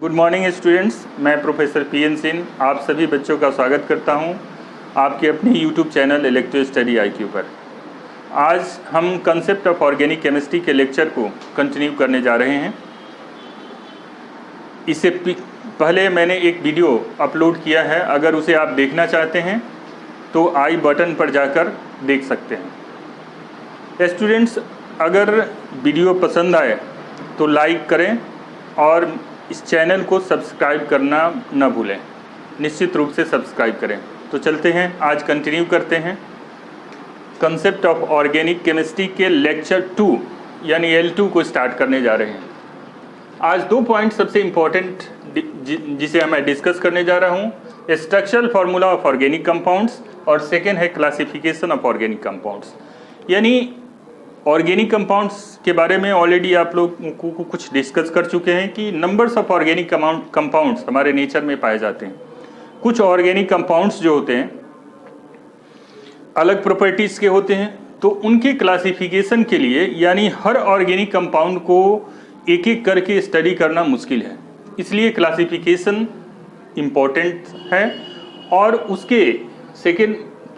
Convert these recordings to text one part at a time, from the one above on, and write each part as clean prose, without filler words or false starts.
Good morning students, मैं professor PN Singh आप सभी बच्चों का स्वागत करता हूं आपके अपने YouTube channel electro study IQ पर। आज हम कंसेप्ट ऑफ ऑर्गेनिक केमिस्ट्री के लेक्चर को कंटिन्यू करने जा रहे हैं। इससे पहले मैंने एक वीडियो अपलोड किया है, अगर उसे आप देखना चाहते हैं तो आई बटन पर जाकर देख सकते हैं। स्टूडेंट्स, अगर वीडियो पसंद आए तो लाइक करें और इस चैनल को सब्सक्राइब करना न भूलें, निश्चित रूप से सब्सक्राइब करें। तो चलते हैं, आज कंटिन्यू करते हैं कंसेप्ट ऑफ ऑर्गेनिक केमिस्ट्री के लेक्चर 2 यानी L2 को स्टार्ट करने जा रहे हैं। आज 2 पॉइंट सबसे इम्पोर्टेंट जिसे मैं डिस्कस करने जा रहा हूँ, structural formula of organic compounds और सेकेंड है क्लासिफिकेशन ऑफ ऑर्गेनिक कंपाउंड्स। यानी ऑर्गेनिक कंपाउंड्स के बारे में ऑलरेडी आप लोग को कुछ डिस्कस कर चुके हैं कि नंबर्स ऑफ ऑर्गेनिक कंपाउंड्स हमारे नेचर में पाए जाते हैं। कुछ ऑर्गेनिक कंपाउंड्स जो होते हैं अलग प्रॉपर्टीज़ के होते हैं, तो उनके क्लासिफिकेशन के लिए यानी हर ऑर्गेनिक कंपाउंड को एक एक करके स्टडी करना मुश्किल है, इसलिए क्लासिफिकेशन इम्पोर्टेंट है। और उसके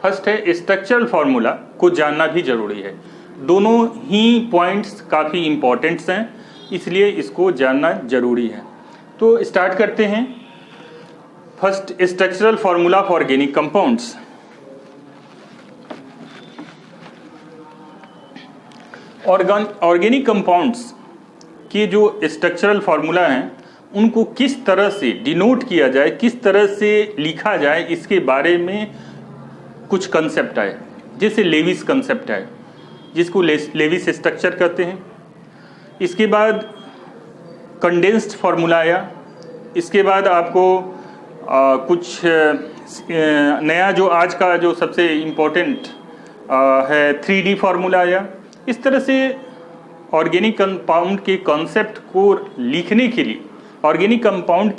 फर्स्ट है स्ट्रक्चरल फार्मूला को जानना भी ज़रूरी है। दोनों ही पॉइंट्स काफ़ी इम्पोर्टेंट्स हैं, इसलिए इसको जानना ज़रूरी है। तो स्टार्ट करते हैं। First, structural formula for organic compounds. Organic compounds के जो स्ट्रक्चरल फार्मूला हैं उनको किस तरह से डिनोट किया जाए, किस तरह से लिखा जाए, इसके बारे में कुछ कंसेप्ट आए, जैसे लेविस कंसेप्ट है जिसको लेविस स्ट्रक्चर कहते हैं। इसके बाद कंडेंस्ड फार्मूला आया। इसके बाद आपको कुछ नया जो आज का जो सबसे इम्पोर्टेंट है 3D फार्मूला आया। इस तरह से ऑर्गेनिक कंपाउंड के कॉन्सेप्ट को लिखने के लिए, ऑर्गेनिक कंपाउंड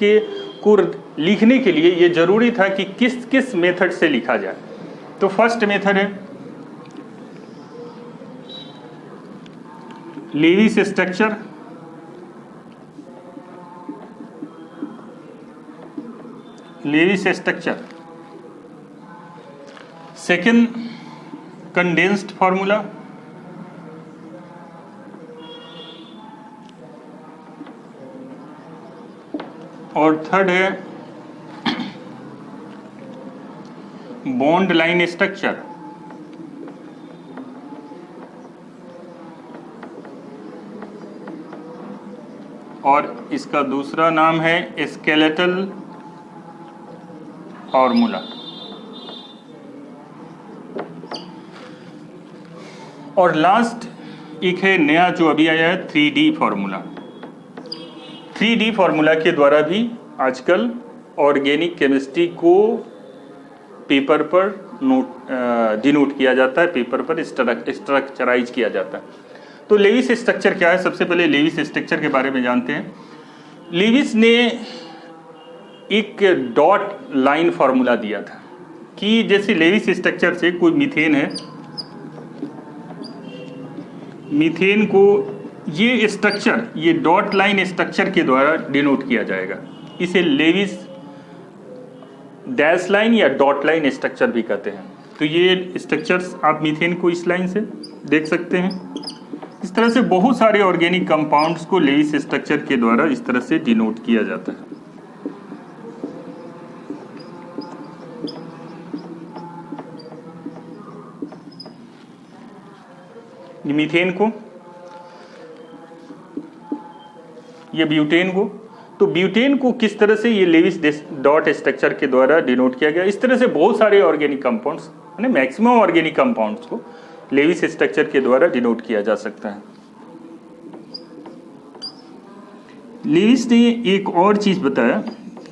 को लिखने के लिए ये ज़रूरी था कि किस किस मेथड से लिखा जाए। तो फर्स्ट मेथड है Lewis structure. Lewis structure. Second, condensed formula. और थर्ड है बॉन्ड लाइन स्ट्रक्चर। और इसका दूसरा नाम है स्केलेटल फार्मूला। और लास्ट एक है नया जो अभी आया है 3D फार्मूला। 3D फार्मूला के द्वारा भी आजकल ऑर्गेनिक केमिस्ट्री को पेपर पर डिनोट किया जाता है, पेपर पर स्ट्रक्चराइज किया जाता है। तो लेविस स्ट्रक्चर क्या है? सबसे पहले लेविस स्ट्रक्चर के बारे में जानते हैं। लेविस ने एक डॉट लाइन फार्मूला दिया था कि जैसे लेविस स्ट्रक्चर से कोई मीथेन है, मीथेन को ये स्ट्रक्चर, ये डॉट लाइन स्ट्रक्चर के द्वारा डिनोट किया जाएगा। इसे लेविस डैश लाइन या डॉट लाइन स्ट्रक्चर भी कहते हैं। तो ये स्ट्रक्चर्स आप मीथेन को इस लाइन से देख सकते हैं। इस तरह से बहुत सारे ऑर्गेनिक कंपाउंड्स को लेविस स्ट्रक्चर के द्वारा इस तरह से डिनोट किया जाता है। मीथेन को, ये ब्यूटेन को, तो ब्यूटेन को किस तरह से ये लेविस डॉट स्ट्रक्चर के द्वारा डिनोट किया गया। इस तरह से बहुत सारे ऑर्गेनिक कंपाउंड्स, यानी मैक्सिमम ऑर्गेनिक कंपाउंड्स को लेविस स्ट्रक्चर के द्वारा डिनोट किया जा सकता है। लेविस ने एक और चीज बताया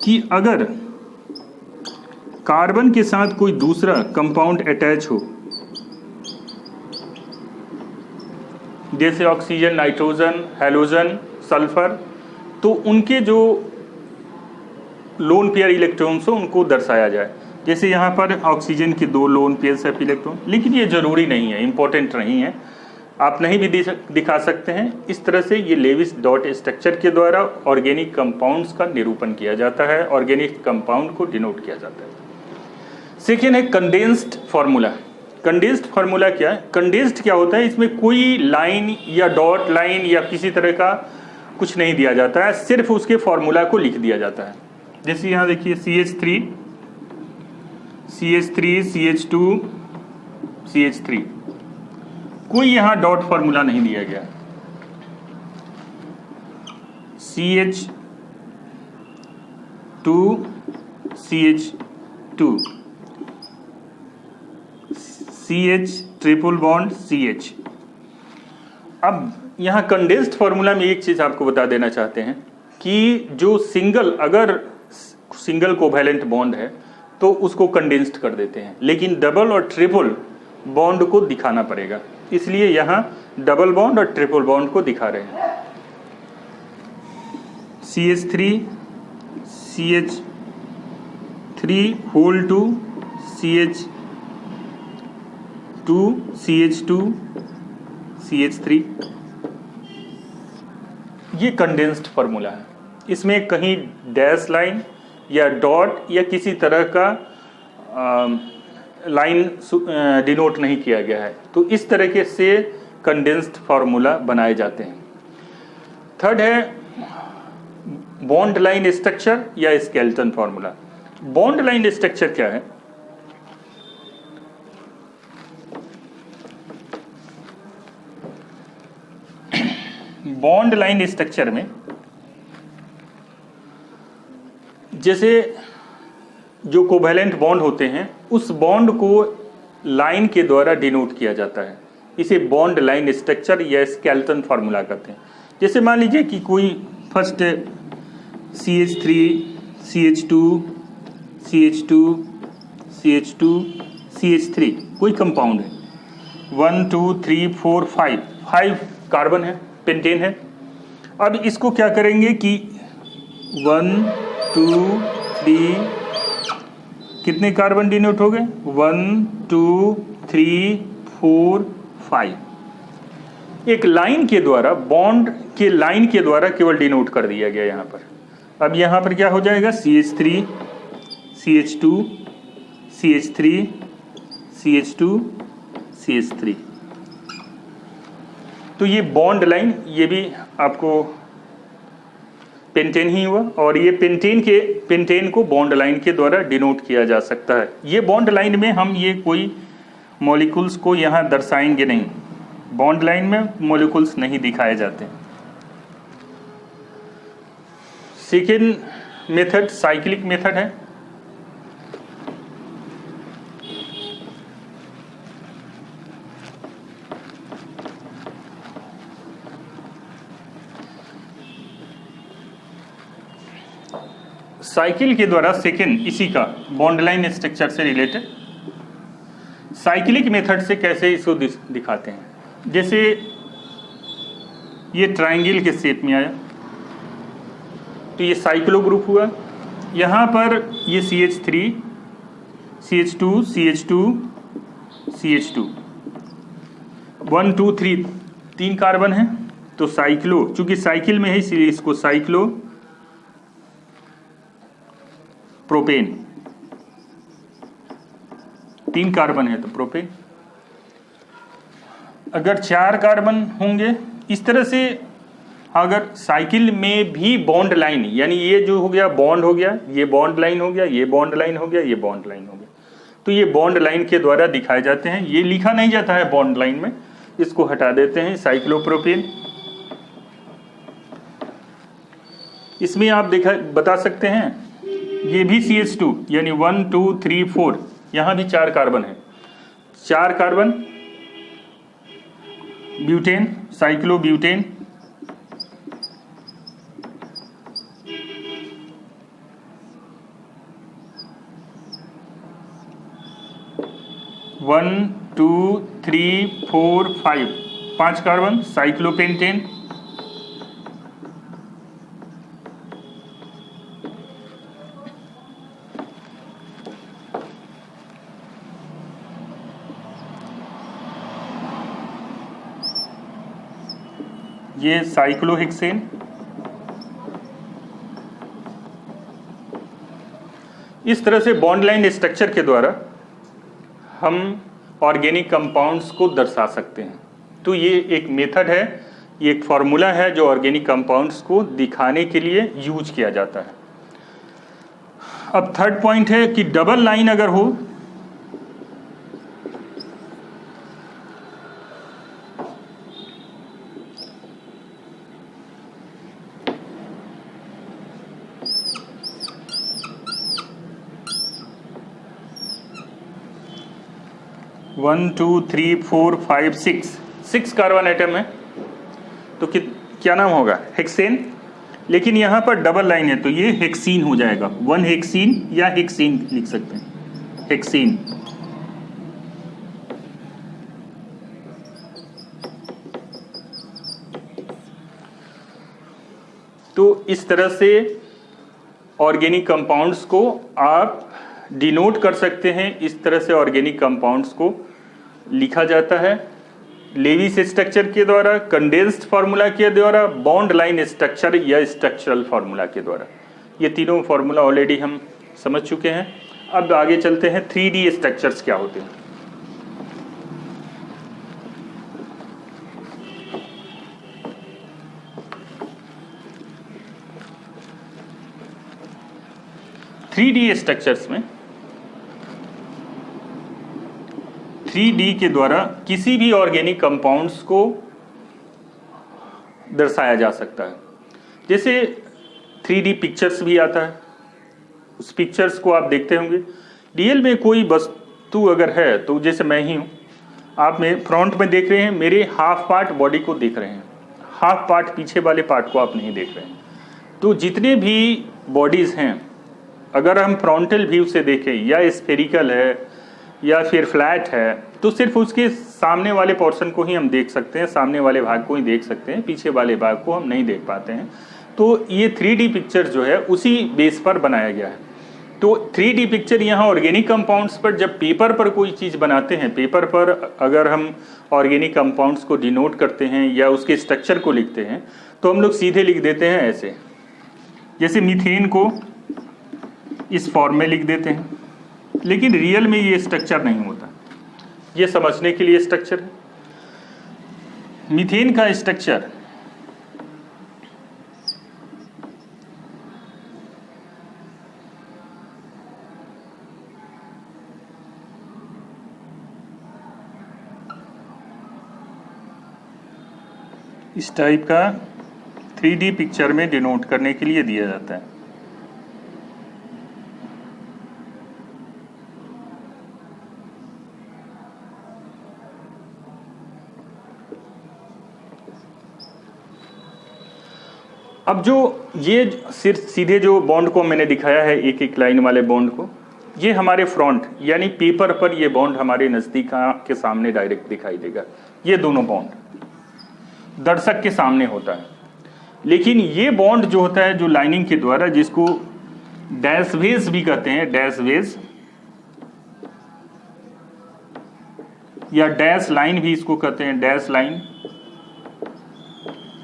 कि अगर कार्बन के साथ कोई दूसरा कंपाउंड अटैच हो, जैसे ऑक्सीजन, नाइट्रोजन, हैलोजन, सल्फर, तो उनके जो लोन पेयर इलेक्ट्रॉन्स हो उनको दर्शाया जाए। जैसे यहाँ पर ऑक्सीजन के 2 लोन पेयर ऑफ इलेक्ट्रॉन, लेकिन ये जरूरी नहीं है, इंपॉर्टेंट नहीं है। आप नहीं भी दिखा सकते हैं। इस तरह से ये लेविस डॉट स्ट्रक्चर के द्वारा ऑर्गेनिक कंपाउंड्स का निरूपण किया जाता है, ऑर्गेनिक कंपाउंड को डिनोट किया जाता है। सेकेंड है कंडेंस्ड फार्मूला। कंडेंस्ड फार्मूला क्या है? कंडेंस्ड क्या होता है? इसमें कोई लाइन या डॉट लाइन या किसी तरह का कुछ नहीं दिया जाता है, सिर्फ उसके फार्मूला को लिख दिया जाता है। जैसे यहाँ देखिए CH3 CH2 CH3, कोई यहाँ डॉट फार्मूला नहीं दिया गया। CH2 CH2 CH triple bond CH। अब यहाँ कंडेंस्ड फार्मूला में एक चीज आपको बता देना चाहते हैं कि जो अगर सिंगल कोवैलेंट बॉन्ड है तो उसको कंडेंस्ड कर देते हैं, लेकिन डबल और ट्रिपल बॉन्ड को दिखाना पड़ेगा, इसलिए यहाँ डबल बॉन्ड और ट्रिपल बॉन्ड को दिखा रहे हैं। CH3 CH3 whole 2 CH2 CH2 CH3, ये कंडेंस्ड फार्मूला है। इसमें कहीं डैश लाइन या डॉट या किसी तरह का लाइन डिनोट नहीं किया गया है, तो इस तरीके से कंडेंस्ड फार्मूला बनाए जाते हैं। थर्ड है बॉन्ड लाइन स्ट्रक्चर या skeleton formula. Bond line structure क्या है? बॉन्ड लाइन स्ट्रक्चर में जैसे जो कोवैलेंट बॉन्ड होते हैं उस बॉन्ड को लाइन के द्वारा डिनोट किया जाता है, इसे बॉन्ड लाइन स्ट्रक्चर या स्केलेटन फार्मूला कहते हैं। जैसे मान लीजिए कि कोई first CH3 CH2 CH2 CH2 CH3 कोई कंपाउंड है, 1 2 3 4 5 कार्बन है, पेंटेन है। अब इसको क्या करेंगे कि 1 2 3 कितने कार्बन डिनोट हो गए? 1 2 3 4 5। एक लाइन के द्वारा, बॉन्ड के लाइन के द्वारा केवल डिनोट कर दिया गया यहाँ पर। अब यहाँ पर क्या हो जाएगा? CH3 CH2 CH3 CH2 CH3। तो ये बॉन्ड लाइन, ये भी आपको पेंटेन ही हुआ, और ये पेंटेन को बॉन्ड लाइन के द्वारा डिनोट किया जा सकता है। ये बॉन्ड लाइन में हम ये कोई मॉलिक्यूल्स को यहाँ दर्शाएंगे नहीं, बॉन्ड लाइन में मॉलिक्यूल्स नहीं दिखाए जाते। सेकेंड मेथड साइक्लिक मेथड है। साइकिल के द्वारा सेकेंड इसी का बॉन्ड लाइन स्ट्रक्चर से रिलेटेड साइक्लिक मेथड से कैसे इसको दिखाते हैं। जैसे ये ट्रायंगल के शेप में आया तो ये साइक्लो ग्रुप हुआ। यहाँ पर ये CH3 CH2 CH2 CH2 1 2 3 3 carbon है, तो साइक्लो, चूंकि साइकिल में है इसलिए इसको साइक्लो प्रोपेन। 3 कार्बन है तो प्रोपेन। अगर 4 कार्बन होंगे इस तरह से, अगर साइकिल में भी बॉन्ड लाइन, यानी ये जो हो गया बॉन्ड हो गया, ये बॉन्ड लाइन हो गया, ये बॉन्ड लाइन हो गया, ये बॉन्ड लाइन हो गया, तो ये बॉन्ड लाइन के द्वारा दिखाए जाते हैं। ये लिखा नहीं जाता है बॉन्ड लाइन में, इसको हटा देते हैं, साइक्लोप्रोपेन। इसमें आप बता सकते हैं ये भी CH2 यानी 1 2 3 4, यहाँ भी 4 कार्बन है, 4 carbon butane, cyclobutane. One 2 3 4 5 carbon cyclopentane. ये साइक्लोहेक्सेन, इस तरह से बॉन्ड लाइन स्ट्रक्चर के द्वारा हम ऑर्गेनिक कंपाउंड्स को दर्शा सकते हैं। तो ये एक मेथड है, ये एक फॉर्मूला है जो ऑर्गेनिक कंपाउंड्स को दिखाने के लिए यूज किया जाता है। अब थर्ड पॉइंट है कि डबल लाइन अगर हो one two three four five six carbon atom है, तो क्या नाम होगा? हेक्सेन। लेकिन यहाँ पर डबल लाइन है तो ये हेक्सीन हो जाएगा, वन हेक्सीन या हेक्सीन लिख सकते हैं, हेक्सीन। तो इस तरह से ऑर्गेनिक कंपाउंड्स को आप डिनोट कर सकते हैं, इस तरह से ऑर्गेनिक कंपाउंड्स को लिखा जाता है लेविस स्ट्रक्चर के द्वारा, कंडेंस्ड फार्मूला के द्वारा, बॉन्ड लाइन स्ट्रक्चर या स्ट्रक्चरल फार्मूला के द्वारा। ये तीनों फार्मूला ऑलरेडी हम समझ चुके हैं। अब आगे चलते हैं 3D स्ट्रक्चर्स क्या होते हैं। थ्री डी स्ट्रक्चर्स में 3D के द्वारा किसी भी ऑर्गेनिक कंपाउंड्स को दर्शाया जा सकता है। जैसे 3D पिक्चर्स भी आता है, उस पिक्चर्स को आप देखते होंगे। रियल में कोई वस्तु अगर है तो जैसे मैं ही हूँ, आप मेरे फ्रंट में देख रहे हैं, मेरे हाफ पार्ट बॉडी को देख रहे हैं, हाफ पार्ट पीछे वाले पार्ट को आप नहीं देख रहे हैं। तो जितने भी बॉडीज़ हैं, अगर हम फ्रंटल व्यू से देखें, या स्फेरिकल है या फिर फ्लैट है, तो सिर्फ उसके सामने वाले पोर्शन को ही हम देख सकते हैं, सामने वाले भाग को ही देख सकते हैं, पीछे वाले भाग को हम नहीं देख पाते हैं। तो ये 3D पिक्चर जो है उसी बेस पर बनाया गया है। तो 3D पिक्चर यहाँ ऑर्गेनिक कंपाउंड्स पर, जब पेपर पर कोई चीज़ बनाते हैं, पेपर पर अगर हम ऑर्गेनिक कंपाउंड्स को डिनोट करते हैं या उसके स्ट्रक्चर को लिखते हैं, तो हम लोग सीधे लिख देते हैं ऐसे, जैसे मीथेन को इस फॉर्म में लिख देते हैं। लेकिन रियल में ये स्ट्रक्चर नहीं होता। ये समझने के लिए स्ट्रक्चर है। मीथेन का स्ट्रक्चर इस टाइप का 3D पिक्चर में डिनोट करने के लिए दिया जाता है। अब जो ये सिर्फ सीधे जो बॉन्ड को मैंने दिखाया है, एक एक लाइन वाले बॉन्ड को, ये हमारे फ्रंट यानी पेपर पर ये बॉन्ड हमारे नज़दीक के सामने डायरेक्ट दिखाई देगा। ये दोनों बॉन्ड दर्शक के सामने होता है। लेकिन ये बॉन्ड जो होता है, जो लाइनिंग के द्वारा, जिसको डैश वेज भी कहते हैं, डैश वेज या डैश लाइन भी इसको कहते हैं, डैश लाइन,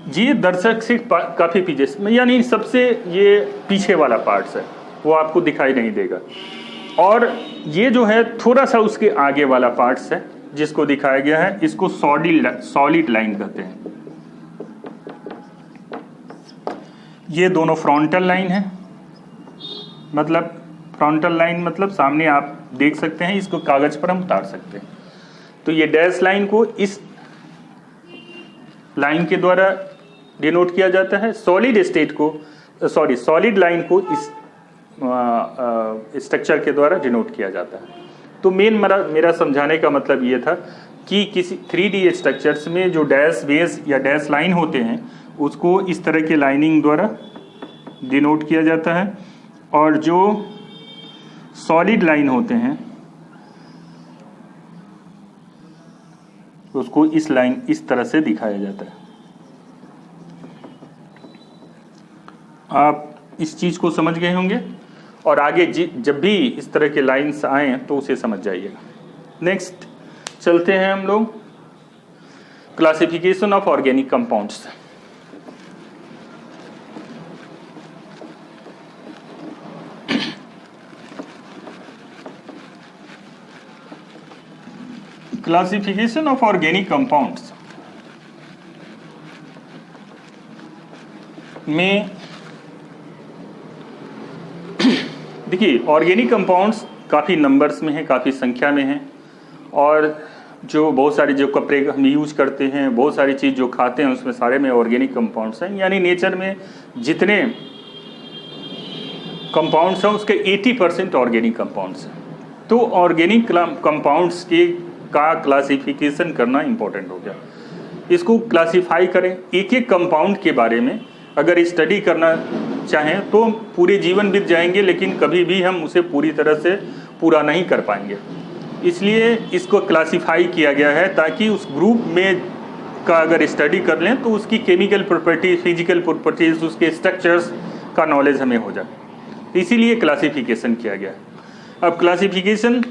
ये दर्शक से काफी पीछे, यानी सबसे ये पीछे वाला पार्ट्स है, वो आपको दिखाई नहीं देगा। और ये जो है थोड़ा सा उसके आगे वाला पार्ट्स है जिसको दिखाया गया है, इसको सॉलिड लाइन कहते हैं। ये दोनों फ्रंटल लाइन है, मतलब फ्रंटल लाइन मतलब सामने आप देख सकते हैं, इसको कागज पर हम उतार सकते हैं। तो ये डैश लाइन को इस लाइन के द्वारा डिनोट किया जाता है। सॉलिड लाइन को इस स्ट्रक्चर के द्वारा डिनोट किया जाता है। तो मेरा समझाने का मतलब ये था कि किसी 3D स्ट्रक्चर्स में जो डैश बेस या डैश लाइन होते हैं, उसको इस तरह के लाइनिंग द्वारा डिनोट किया जाता है, और जो सॉलिड लाइन होते हैं उसको इस तरह से दिखाया जाता है। आप इस चीज़ को समझ गए होंगे, और आगे जब भी इस तरह के लाइंस आए तो उसे समझ जाइएगा। नेक्स्ट चलते हैं हम लोग classification of organic compounds. Classification of organic compounds में देखिए, ऑर्गेनिक कंपाउंड्स काफ़ी नंबर्स में हैं, काफ़ी संख्या में हैं, और जो बहुत सारे जो कपड़े हम यूज करते हैं, बहुत सारी चीज़ जो खाते हैं, उसमें सारे में ऑर्गेनिक कंपाउंड्स हैं। यानी नेचर में जितने कंपाउंड्स हैं उसके 80% ऑर्गेनिक कंपाउंड्स हैं। तो ऑर्गेनिक कंपाउंड्स का क्लासिफिकेशन करना इम्पोर्टेंट हो गया। इसको क्लासिफाई करें, एक एक कंपाउंड के बारे में अगर स्टडी करना चाहें तो पूरे जीवन बीत जाएंगे, लेकिन कभी भी हम उसे पूरी तरह से पूरा नहीं कर पाएंगे। इसलिए इसको क्लासिफाई किया गया है ताकि उस ग्रुप में का अगर स्टडी कर लें तो उसकी केमिकल प्रॉपर्टीज, फिजिकल प्रॉपर्टीज, उसके स्ट्रक्चर्स का नॉलेज हमें हो जाए। इसीलिए क्लासिफिकेशन किया गया है। अब classification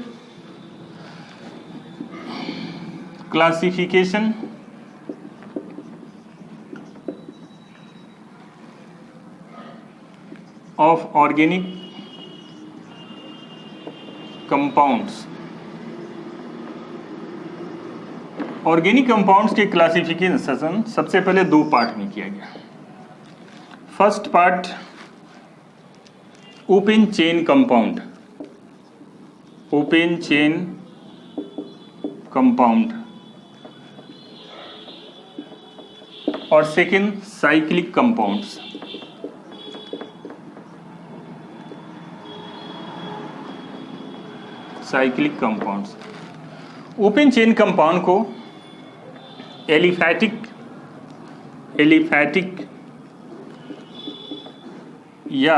of organic compounds. Organic compounds के क्लासिफिकेशन सबसे पहले दो पार्ट में किया गया। First part open chain compound, open chain compound, और second cyclic compounds. Cyclic compounds open chain compound को एलिफैटिक या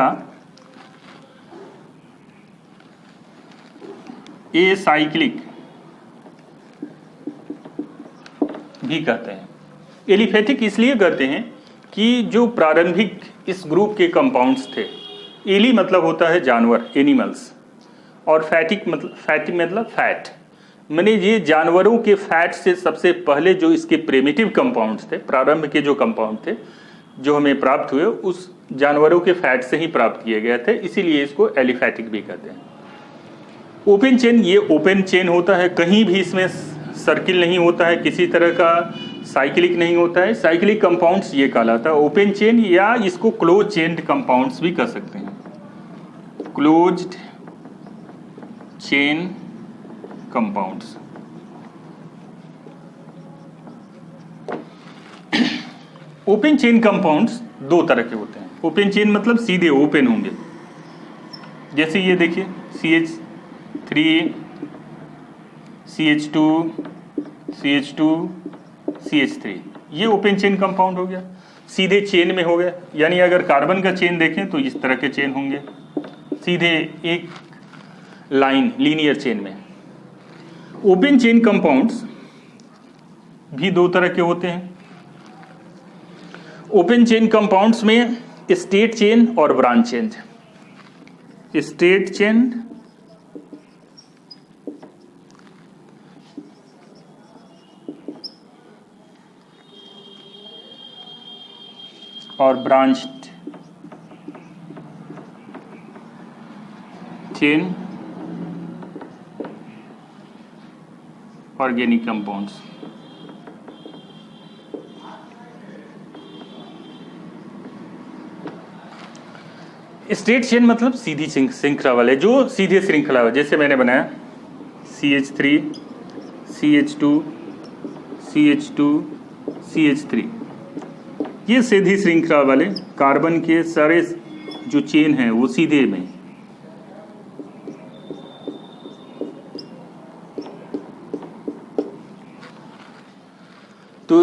एसाइक्लिक भी कहते हैं। एलिफैटिक इसलिए कहते हैं कि जो प्रारंभिक इस ग्रुप के कंपाउंड्स थे, एली मतलब होता है जानवर, एनिमल्स, और फैटिक मतलब फैट, माने ये जानवरों के फैट से सबसे पहले जो इसके प्रिमिटिव कंपाउंड्स थे, प्रारंभ के जो कंपाउंड थे जो हमें प्राप्त हुए, उस जानवरों के फैट से ही प्राप्त किए गए थे, इसीलिए इसको एलिफैटिक भी कहते हैं। ओपन चेन, ये ओपन चेन होता है, कहीं भी इसमें सर्किल नहीं होता है, किसी तरह का साइक्लिक नहीं होता है। साइक्लिक कंपाउंड्स ये कहलाता है ओपन चेन, या इसको क्लोज चेन्ड कंपाउंड्स भी कह सकते हैं, closed chain compounds. Open chain compounds दो तरह के होते हैं। ओपन चेन मतलब सीधे ओपन होंगे, जैसे ये देखिए CH3 CH2 CH2 CH3, ये ओपन चेन कंपाउंड हो गया, सीधे चेन में हो गया। यानी अगर कार्बन का चेन देखें तो इस तरह के चेन होंगे, सीधे एक लाइन लीनियर चेन में। ओपन चेन कंपाउंड्स भी दो तरह के होते हैं। ओपन चेन कंपाउंड्स में स्टेट चेन और ब्रांच चेन। स्टेट चेन और branch chain organic compounds. State chain मतलब सीधी श्रृंखला वाले, जो सीधे श्रृंखला वाले, जैसे मैंने बनाया CH3 CH2 CH2 CH3, ये सीधी श्रृंखला वाले कार्बन के सारे जो चेन हैं वो सीधे में। तो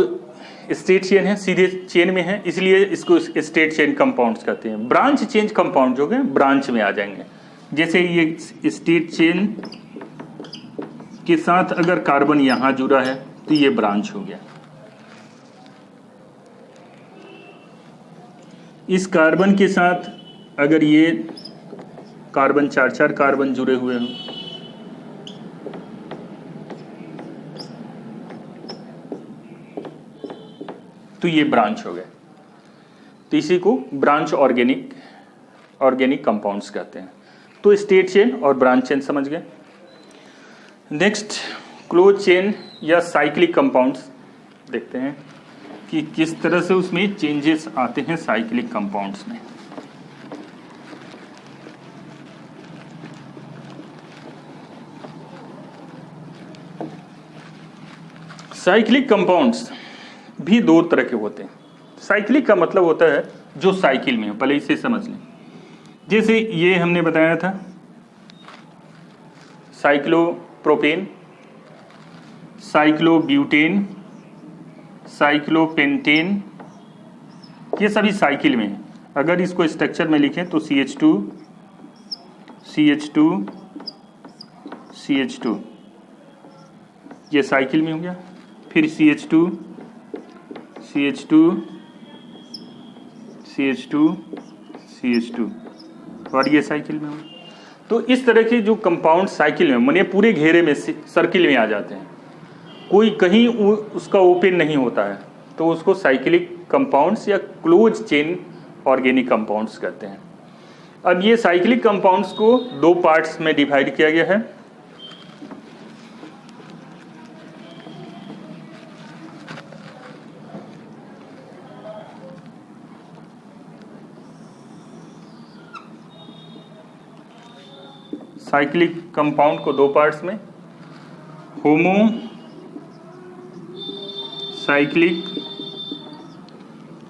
स्टेट चेन है, सीधे चेन में है, इसलिए इसको स्टेट चेन कंपाउंड्स कहते हैं। ब्रांच चेन कंपाउंड जो है ब्रांच में आ जाएंगे, जैसे ये स्टेट चेन के साथ अगर कार्बन यहां जुड़ा है तो ये ब्रांच हो गया। इस कार्बन के साथ अगर ये कार्बन चार कार्बन जुड़े हुए हों तो ये ब्रांच हो गए। तो इसी को ब्रांच ऑर्गेनिक कंपाउंड्स कहते हैं। तो स्टेट चेन और ब्रांच चेन समझ गए। नेक्स्ट क्लोज चेन या साइक्लिक कंपाउंड्स देखते हैं कि किस तरह से उसमें चेंजेस आते हैं साइक्लिक कंपाउंड्स में। साइक्लिक कंपाउंड्स भी दो तरह के होते हैं। साइक्लिक का मतलब होता है जो साइकिल में हो, पहले इसे समझ लें। जैसे ये हमने बताया था साइक्लोप्रोपेन, साइक्लोब्यूटेन, साइक्लोपेंटेन, ये सभी साइकिल में है। अगर इसको स्ट्रक्चर में लिखें तो CH2 CH2 CH2 ये साइकिल में हो गया। फिर CH2 CH2 CH2 CH2 और ये साइकिल में हो। तो इस तरह के जो कंपाउंड साइकिल में माने पूरे घेरे में सर्किल में आ जाते हैं, कोई कहीं उसका ओपन नहीं होता है, तो उसको साइक्लिक कंपाउंड्स या क्लोज चेन ऑर्गेनिक कंपाउंड्स कहते हैं। अब ये साइक्लिक कंपाउंड्स को दो पार्ट्स में डिवाइड किया गया है। साइक्लिक कंपाउंड को दो पार्ट्स में, होमो साइक्लिक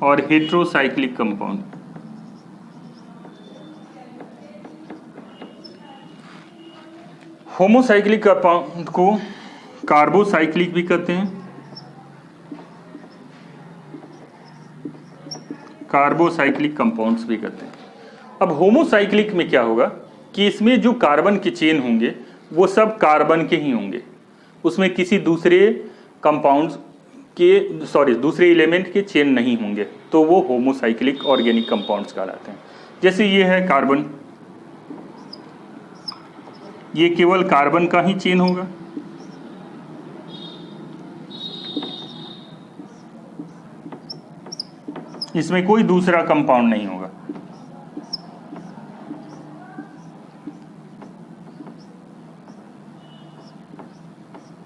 और हेट्रोसाइक्लिक कंपाउंड। होमोसाइक्लिक कंपाउंड को कार्बोसाइक्लिक भी कहते हैं, कार्बोसाइक्लिक कंपाउंड्स भी कहते हैं। अब होमोसाइक्लिक में क्या होगा कि इसमें जो कार्बन के चेन होंगे वो सब कार्बन के ही होंगे, उसमें किसी दूसरे कंपाउंड्स के दूसरे एलिमेंट के चेन नहीं होंगे, तो वो होमोसाइक्लिक ऑर्गेनिक कंपाउंड्स कहलाते हैं। जैसे ये है कार्बन, ये केवल कार्बन का ही चेन होगा, इसमें कोई दूसरा कंपाउंड नहीं होगा।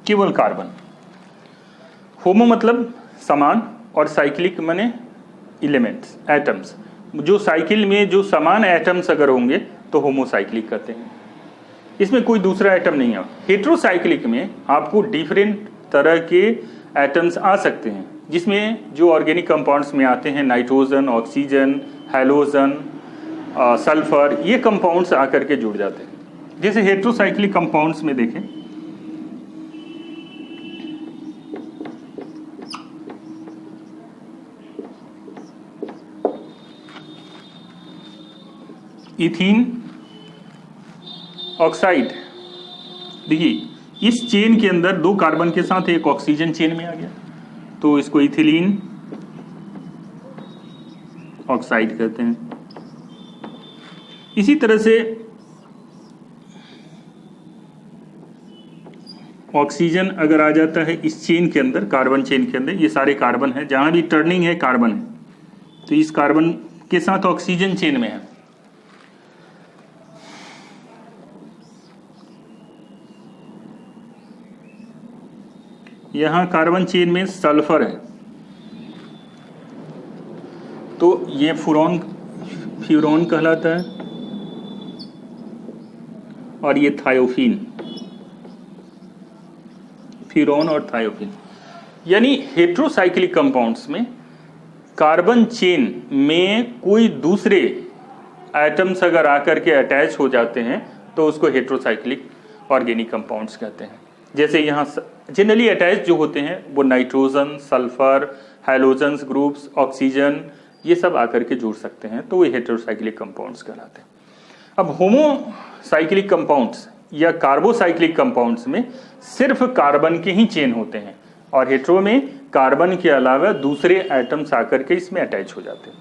केवल कार्बन। होमो मतलब समान और साइक्लिक माने एलिमेंट्स, एटम्स। जो साइकिल में जो समान एटम्स अगर होंगे तो होमोसाइक्लिक कहते हैं, इसमें कोई दूसरा एटम नहीं है। हेट्रोसाइक्लिक में आपको डिफरेंट तरह के एटम्स आ सकते हैं, जिसमें जो ऑर्गेनिक कंपाउंड्स में आते हैं नाइट्रोजन, ऑक्सीजन, हैलोजन, सल्फर, ये कंपाउंड्स आकर के जुड़ जाते हैं। जैसे हेट्रोसाइक्लिक कंपाउंड्स में देखें, इथीन ऑक्साइड, देखिए इस चेन के अंदर दो कार्बन के साथ एक ऑक्सीजन चेन में आ गया, तो इसको इथिलीन ऑक्साइड कहते हैं। इसी तरह से ऑक्सीजन अगर आ जाता है इस चेन के अंदर, कार्बन चेन के अंदर, ये सारे कार्बन है, जहां भी टर्निंग है कार्बन है, तो इस कार्बन के साथ ऑक्सीजन चेन में है। यहां कार्बन चेन में सल्फर है, तो ये फ्यूरॉन कहलाता है, और ये थायोफीन, फ्यूरॉन और थायोफीन। यानी हेट्रोसाइक्लिक कंपाउंड्स में कार्बन चेन में कोई दूसरे एटम्स अगर आकर के अटैच हो जाते हैं तो उसको हेट्रोसाइक्लिक ऑर्गेनिक कंपाउंड्स कहते हैं। जैसे यहाँ जनरली अटैच जो होते हैं वो nitrogen, sulphur, halogens groups, oxygen, ये सब आकर के जुड़ सकते हैं, तो ये हेट्रोसाइक्लिक कंपाउंड्स कहलाते हैं। अब होमोसाइक्लिक कंपाउंड्स या कार्बोसाइक्लिक कंपाउंड्स में सिर्फ कार्बन के ही चेन होते हैं, और हेट्रो में कार्बन के अलावा दूसरे एटम्स आकर के इसमें अटैच हो जाते हैं।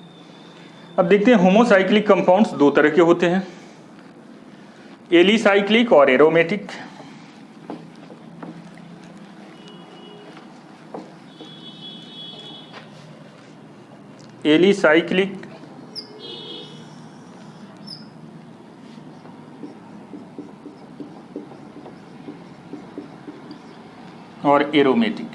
अब देखते हैं होमोसाइक्लिक कंपाउंड्स दो तरह के होते हैं, एलिसाइक्लिक और एरोमेटिक। एलिसाइक्लिक और एरोमेटिक।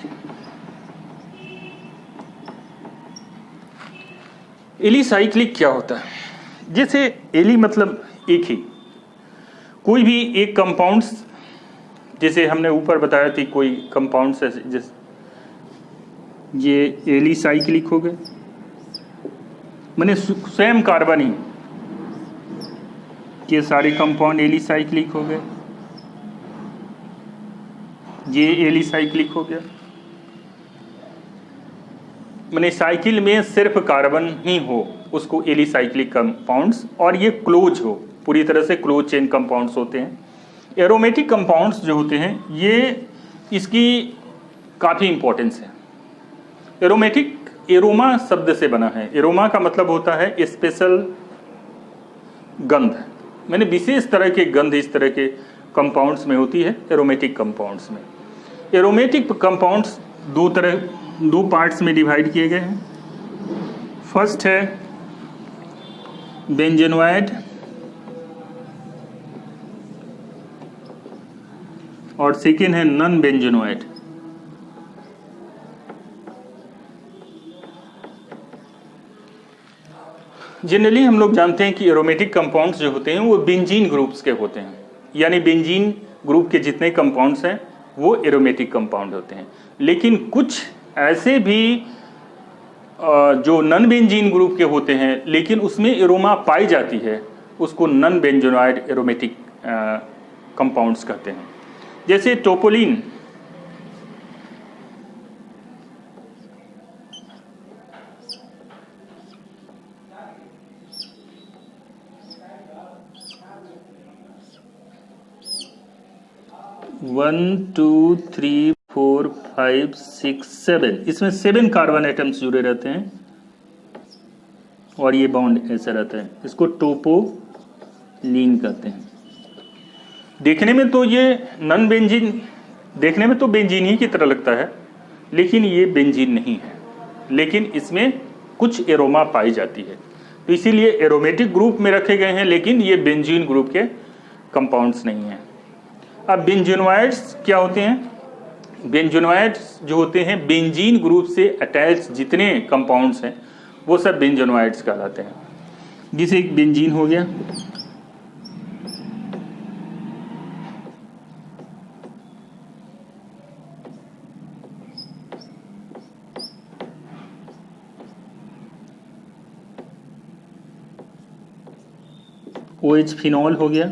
एलिसाइक्लिक क्या होता है? जैसे एली मतलब एक ही, कोई भी एक कंपाउंड्स, जैसे हमने ऊपर बताया थी कोई कंपाउंड्स ऐसे, जैसे ये एलिसाइक्लिक हो गए, माने स्वयं कार्बन ही, ये सारे कंपाउंड एलिसाइक्लिक हो गए, ये एलिसाइक्लिक हो गया। माने साइकिल में सिर्फ कार्बन ही हो उसको एलिसाइक्लिक कंपाउंड्स, और ये क्लोज हो, पूरी तरह से क्लोज चेन कंपाउंड्स होते हैं। एरोमेटिक कंपाउंड्स जो होते हैं ये, इसकी काफ़ी इंपॉर्टेंस है। एरोमेटिक एरोमा शब्द से बना है। एरोमा का मतलब होता है स्पेशल गंध, मैंने विशेष तरह के गंध इस तरह के कंपाउंड्स में होती है एरोमेटिक कंपाउंड्स में। एरोमेटिक कंपाउंड्स दो पार्ट्स में डिवाइड किए गए हैं। फर्स्ट है बेंजेनोइड और सेकेंड है नॉन बेंजेनोइड। जनरली हम लोग जानते हैं कि एरोमेटिक कंपाउंड्स जो होते हैं वो बेंजीन ग्रुप्स के होते हैं, यानी बेंजीन ग्रुप के जितने कंपाउंड्स हैं वो एरोमेटिक कंपाउंड होते हैं। लेकिन कुछ ऐसे भी जो नॉन बेंजीन ग्रुप के होते हैं लेकिन उसमें एरोमा पाई जाती है, उसको नॉन बेंजोनॉइड एरोमेटिक कंपाउंड्स कहते हैं। जैसे टोपोलिन, one two three four five six seven, इसमें 7 कार्बन एटम्स जुड़े रहते हैं और ये बॉन्ड ऐसा रहता है, इसको टोपोलीन कहते हैं। देखने में तो ये नॉन बेंजीन, देखने में तो बेंजीन ही की तरह लगता है, लेकिन ये बेंजीन नहीं है, लेकिन इसमें कुछ एरोमा पाई जाती है, तो इसीलिए एरोमेटिक ग्रुप में रखे गए हैं, लेकिन ये बेंजीन ग्रुप के कंपाउंड्स नहीं हैं। अब बेंजोनॉइड्स क्या होते हैं? बेंजोनॉइड्स जो होते हैं बेंजीन ग्रुप से अटैच जितने कंपाउंड्स हैं वो सब बेंजोनॉइड्स कहलाते हैं। जैसे एक बेंजीन हो गया, OH फिनॉल हो गया,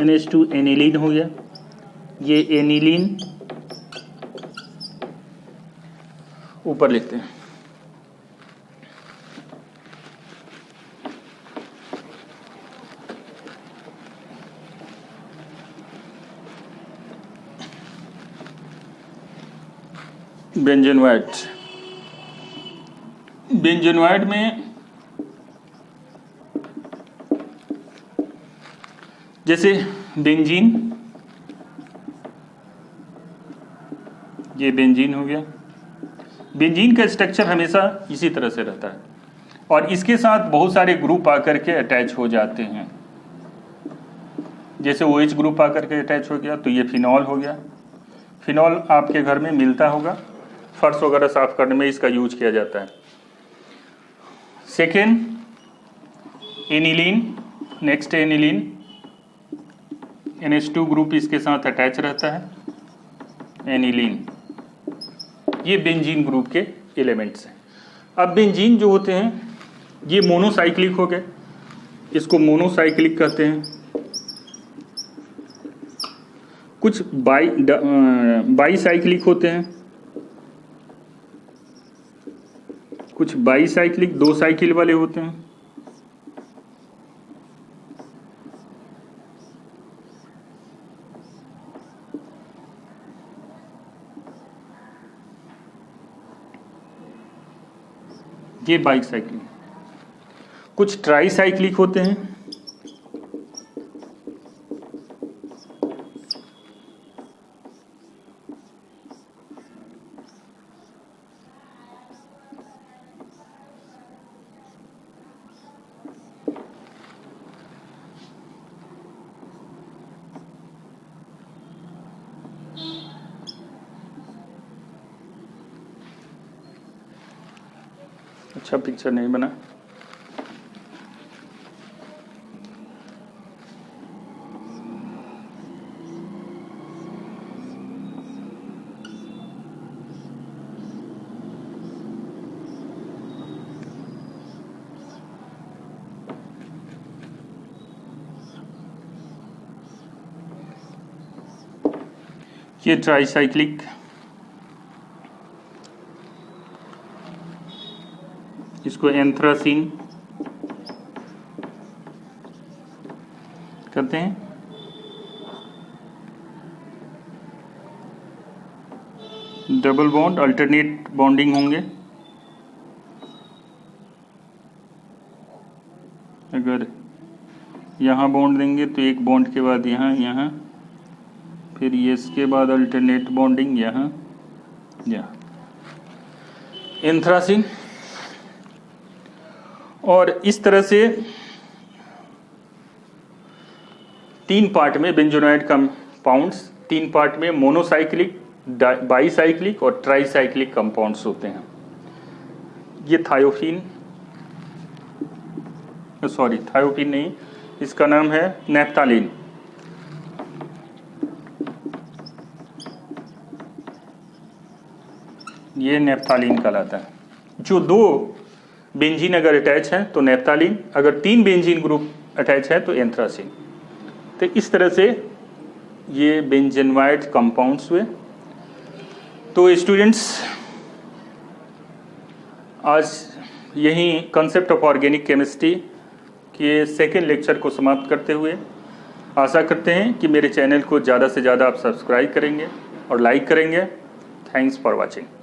NH2 एनिलीन हो गया, ये एनिलीन ऊपर लिखते हैं। बेंजोनॉइड, बेंजोनॉइड में जैसे बेंजीन, ये बेंजीन हो गया। बेंजीन का स्ट्रक्चर हमेशा इसी तरह से रहता है और इसके साथ बहुत सारे ग्रुप आकर के अटैच हो जाते हैं। जैसे OH ग्रुप आकर के अटैच हो गया तो ये फिनॉल हो गया। फिनॉल आपके घर में मिलता होगा, फर्श वगैरह साफ करने में इसका यूज किया जाता है। Second aniline, next aniline, NH2 group इसके साथ अटैच रहता है, एनिलीन। ये बेंजीन ग्रुप के एलिमेंट्स हैं। अब बेंजीन जो होते हैं ये मोनोसाइक्लिक हो गए, इसको मोनोसाइक्लिक कहते हैं। कुछ बाईसाइक्लिक होते हैं, कुछ बाईसाइक्लिक 2 साइकिल वाले होते हैं। ये बाईसाइक्लिक। कुछ ट्राईसाइक्लिक होते हैं, अच्छा पिक्चर नहीं बना। ये ट्राईसाइक्लिक, इसको एंथ्रासीन कहते हैं। डबल बॉन्ड अल्टरनेट बॉन्डिंग होंगे। अगर यहाँ बॉन्ड देंगे तो एक बॉन्ड के बाद यहाँ, फिर ये इसके बाद अल्टरनेट बॉन्डिंग यहाँ। एंथ्रासीन। और इस तरह से 3 पार्ट में बेंजोनाइड कंपाउंड्स, 3 पार्ट में मोनोसाइक्लिक, बाईसाइक्लिक और ट्राईसाइक्लिक कंपाउंड्स होते हैं। ये थायोफीन नहीं, इसका नाम है नैप्थालीन। ये नैप्थालीन कहलाता है। जो 2 बेंजीन अगर अटैच हैं तो नैप्थालीन, अगर 3 बेंजीन ग्रुप अटैच है तो एंथ्रासीन। तो इस तरह से ये बेंजोनाइड कंपाउंड्स हुए। तो स्टूडेंट्स, आज यहीं कंसेप्ट ऑफ ऑर्गेनिक केमिस्ट्री के सेकेंड लेक्चर को समाप्त करते हुए आशा करते हैं कि मेरे चैनल को ज़्यादा से ज़्यादा आप सब्सक्राइब करेंगे और लाइक करेंगे। Thanks for watching.